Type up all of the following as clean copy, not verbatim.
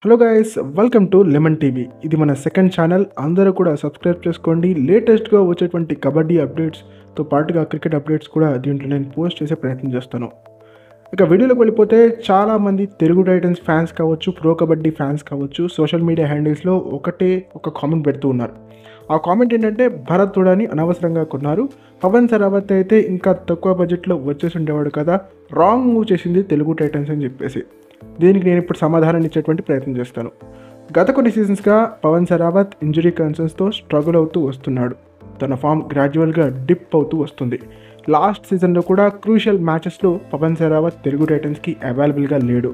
Hello guys, welcome to lemon TV. ఇది మన second channel. అందరూ కూడా సబ్స్క్రైబ్ చేసుకోండి. లేటెస్ట్గా వచ్చేటువంటి కబడ్డీ అప్డేట్స్తో పాటుగా క్రికెట్ అప్డేట్స్ కూడా దీంట్లో నేను పోస్ట్ చేసే ప్రయత్నం చేస్తాను. ఇక వీడియోలోకి వెళ్ళిపోతే, చాలామంది తెలుగు టైటన్స్ ఫ్యాన్స్ కావచ్చు, ప్రో కబడ్డీ ఫ్యాన్స్ కావచ్చు, సోషల్ మీడియా హ్యాండిల్స్లో ఒక కామెంట్ పెడుతూ ఉన్నారు. ఆ కామెంట్ ఏంటంటే, భరత్ తోడాని అనవసరంగా కొన్నారు, పవన్ సరావత్ అయితే ఇంకా తక్కువ బడ్జెట్లో వచ్చేసి ఉండేవాడు కదా, రాంగ్ మూవ్ చేసింది తెలుగు టైటన్స్ అని చెప్పేసి. దీనికి నేను ఇప్పుడు సమాధానం ఇచ్చేటువంటి ప్రయత్నం చేస్తాను. గత కొన్ని సీజన్స్గా పవన్ సరావత్ ఇంజరీ కన్సర్న్స్తో స్ట్రగుల్ అవుతూ వస్తున్నాడు. తన ఫామ్ గ్రాడ్యువల్గా డిప్ అవుతూ వస్తుంది. లాస్ట్ సీజన్లో కూడా క్రూషియల్ మ్యాచెస్లో పవన్ సరావత్ తెలుగు టైటన్స్కి అవైలబుల్గా లేడు.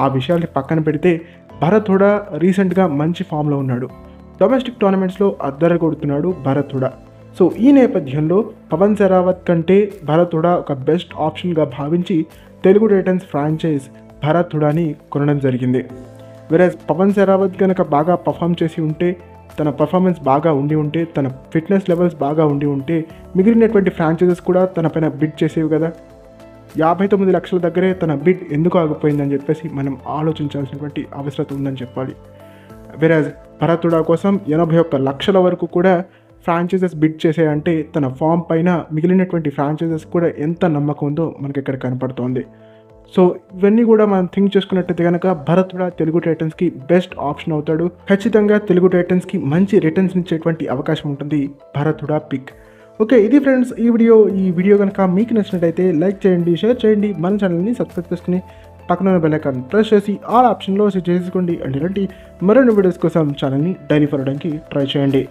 ఆ విషయాన్ని పక్కన పెడితే, భరత్ హుడా రీసెంట్గా మంచి ఫామ్లో ఉన్నాడు. డొమెస్టిక్ టోర్నమెంట్స్లో అద్దరు కొడుతున్నాడు భరత్ హుడా. సో ఈ నేపథ్యంలో పవన్ సరావత్ కంటే భరత్ హుడా ఒక బెస్ట్ ఆప్షన్గా భావించి తెలుగు టైటన్స్ ఫ్రాంచైజ్ భరత్ హుడాని కొనడం జరిగింది. వెరాజ్ పవన్ సరావత్ కనుక బాగా పర్ఫామ్ చేసి ఉంటే, తన పర్ఫార్మెన్స్ బాగా ఉండి ఉంటే, తన ఫిట్నెస్ లెవెల్స్ బాగా ఉండి ఉంటే, మిగిలినటువంటి ఫ్రాంచైజెస్ కూడా తన పైన బిడ్ చేసేవి కదా. 59 లక్షల దగ్గరే తన బిడ్ ఎందుకు ఆగిపోయిందని చెప్పేసి మనం ఆలోచించాల్సినటువంటి అవసరం ఉందని చెప్పాలి. వెరాజ్ భరత్ హుడా కోసం 81 లక్షల వరకు కూడా ఫ్రాంచైజెస్ బిడ్ చేసాయంటే, తన ఫామ్ పైన మిగిలినటువంటి ఫ్రాంచైజెస్ కూడా ఎంత నమ్మకం ఉందో మనకి ఇక్కడ కనపడుతోంది. సో ఇవన్నీ కూడా మనం థింక్ చేసుకున్నట్టయితే కనుక, భరత్ హుడా తెలుగు టైటన్స్కి బెస్ట్ ఆప్షన్ అవుతాడు. ఖచ్చితంగా తెలుగు టైటన్స్కి మంచి రిటర్న్స్ ఇచ్చేటువంటి అవకాశం ఉంటుంది భరత్ హుడా పిక్. ఓకే, ఇది ఫ్రెండ్స్ ఈ వీడియో కనుక మీకు నచ్చినట్టయితే లైక్ చేయండి, షేర్ చేయండి, మన ఛానల్ని సబ్స్క్రైబ్ చేసుకుని పక్కన బెల్ ఐకాన్ ప్రెస్ చేసి ఆల్ ఆప్షన్లో సెట్ చేసుకోండి. అండ్ ఇలాంటి మరిన్ని వీడియోస్ కోసం ఛానల్ని డైలీ ఫాలో అవడానికి ట్రై చేయండి.